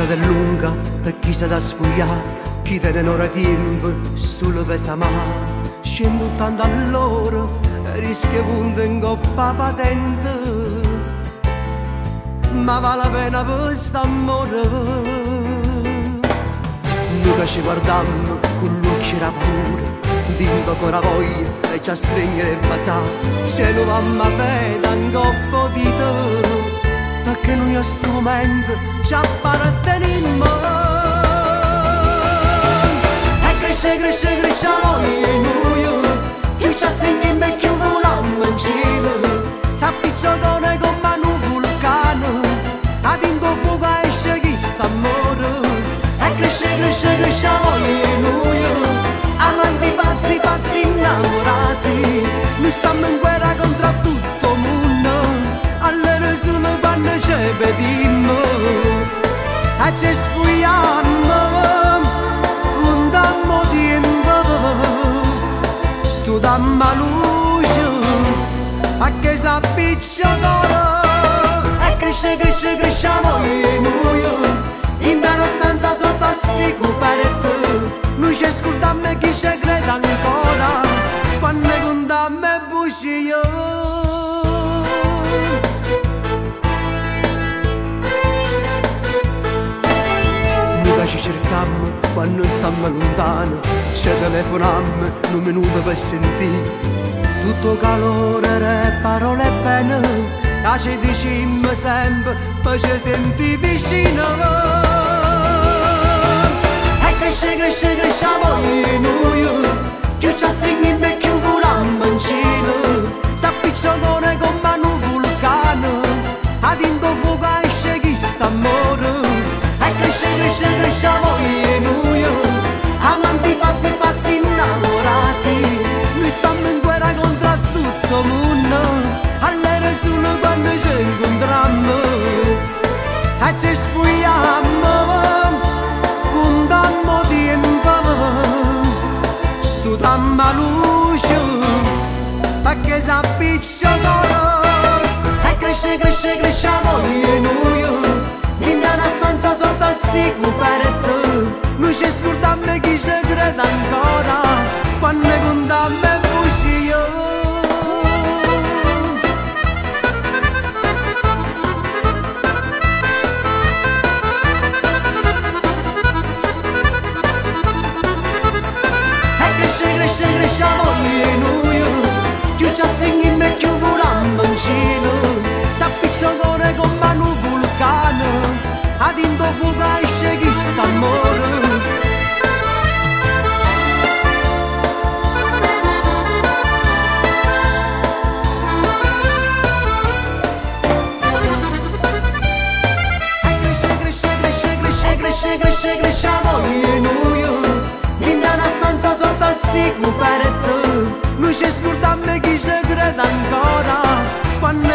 vita è lunga per chi sa da sfogliare, chi tiene un'ora tempo solo per s'amare. Scendo 80 all'ora e rischio punto in coppa patente, ma vale la pena per st'amore. Noi che ci guardammo con l'occhio era paura, dinto con la voglia e ci stringere il passato. Se non mamma vede un coppo di te, perché noi a strumento ci apparteniamo. E cresce, cresce, cresce la voglia in noi, più ci stringiamo e più volammo in cielo. S'appicciocone come un vulcano, a dingo fuoco esce chi sta amore. E cresce, cresce, cresce la voglia in noi, amanti pazzi, pazzi innamorati. Noi stiamo in guerra contro tutto il mondo, allora solo quando ci vediamo e ci spuiamo, contiamo tempo, studiamo la luce a che si appicciocano. E cresce, cresce, cresce la voglia in noi, in una stanza sotto a sti coperti. Noi ci ascoltiamo e chi ci crede ancora, quando contiamo e bugie. Ci cercammo quando stiamo lontano, ci telefonammo un minuto per sentire tutto calore e parole bene, e ci dicimmo sempre per ci sentire vicino. E cresce, cresce, cresce la voglia in noi, più ci stringiamo e più volammo in cielo. S'appicciocone come un vulcano, a dinto fuoco esce chi sta amore. E cresce, cresce, cresce la voglia in noi, amanti pazzi, pazzi innamorati. Noi stiamo in guerra contro tutto il mondo, allora solo quando ci incontriamo e ci spuiamo, contiamo tempo, studiamo la luce perché si appicciocano. E cresce, cresce, cresce la voglia in noi, in una stanza sotto a sti coperti. Noi ci scordiamo e chi ci crede ancora, quando contiamo e bugie. E cresce, cresce, cresce la voglia in noi, più ci stringiamo e più volammo in cielo. S'appicciocone come un vulcano, a dinto fuoco esce chi sta amore. Cresce, cresce, cresce la voglia in noi, in una stanza sotto a sti coperti. Noi ci scordiamo e chi ci crede ancora, quando